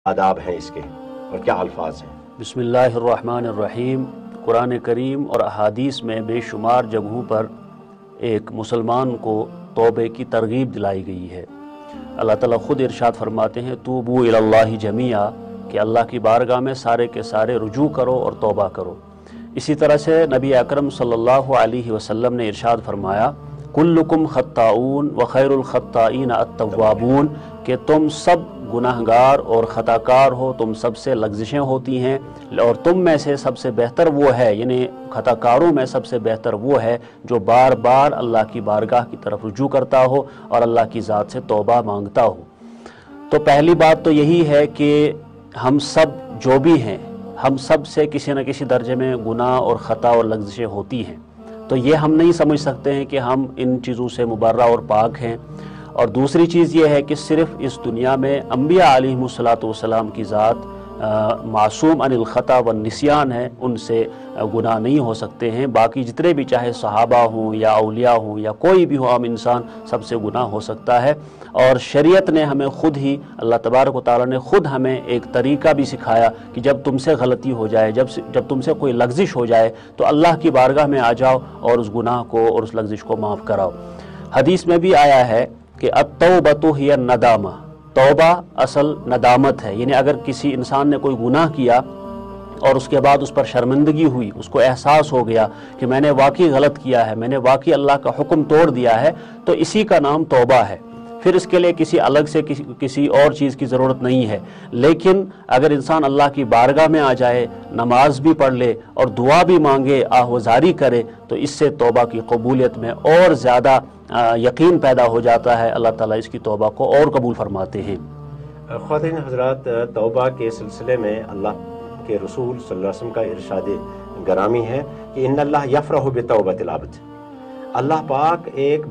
آداب ہیں اس کے اور کیا الفاظ ہیں؟ بسم اللہ الرحمن الرحیم۔ قرآن کریم اور احادیث میں بے شمار جگہوں پر ایک مسلمان کو توبے کی ترغیب دلائی گئی ہے۔ اللہ تعالیٰ خود ارشاد فرماتے ہیں توبوا الی اللہ جمیعا، کہ اللہ کی بارگاہ میں سارے کے سارے رجوع کرو اور توبہ کرو۔ اسی طرح سے نبی اکرم صلی اللہ علیہ وسلم نے ارشاد فرمایا کلکم خطاؤون وخیر الخطائین التوابون، کہ تم سب گناہ گار اور خطا کار ہو، تم سب سے لغزشیں ہوتی ہیں اور تم میں سے سب سے بہتر وہ ہے، یعنی خطا کاروں میں سب سے بہتر وہ ہے جو بار بار اللہ کی بارگاہ کی طرف رجوع کرتا ہو اور اللہ کی ذات سے توبہ مانگتا ہو۔ تو پہلی بات تو یہی ہے کہ ہم سب جو بھی ہیں، ہم سب سے کسی نہ کسی درجے میں گناہ اور خطا اور لغزشیں ہوتی ہیں، تو یہ ہم نہیں سمجھ سکتے ہیں کہ ہم ان چیزوں سے مبرہ اور پاک ہیں۔ اور دوسری چیز یہ ہے کہ صرف اس دنیا میں انبیاء علیہم السلام کی ذات معصوم عن الخطا والنسیان ہے، ان سے گناہ نہیں ہو سکتے ہیں۔ باقی جتنے بھی چاہے صحابہ ہوں یا اولیاء ہوں یا کوئی بھی ہو عام انسان، سب سے گناہ ہو سکتا ہے۔ اور شریعت نے ہمیں خود ہی، اللہ تبارک و تعالیٰ نے خود ہمیں ایک طریقہ بھی سکھایا کہ جب تم سے غلطی ہو جائے، جب تم سے کوئی لغزش ہو جائے تو اللہ کی بارگاہ میں آ جاؤ اور اس گناہ کو اور اس لغزش کو معاف کراؤ۔ حدیث میں بھی آیا ہے کہ التوبۃ ہی الندامہ، توبہ اصل ندامت ہے، یعنی اگر کسی انسان نے کوئی گناہ کیا اور اس کے بعد اس پر شرمندگی ہوئی، اس کو احساس ہو گیا کہ میں نے واقعی غلط کیا ہے، میں نے واقعی اللہ کا حکم توڑ دیا ہے، تو اسی کا نام توبہ ہے۔ پھر اس کے لیے کسی الگ سے کسی اور چیز کی ضرورت نہیں ہے۔ لیکن اگر انسان اللہ کی بارگاہ میں آ جائے، نماز بھی پڑھ لے اور دعا بھی مانگے، آہوازاری کرے، تو اس سے توبہ کی قبولیت میں اور زیادہ یقین پیدا ہو جاتا ہے۔ اللہ تعالیٰ اس کی توبہ کو اور قبول فرماتے ہیں۔ خواتین حضرات، توبہ کے سلسلے میں اللہ کے رسول صلی اللہ علیہ وسلم کا ارشاد گرامی ہے کہ ان اللہ یفرح بتوبۃ العبد، اللہ پاک ایک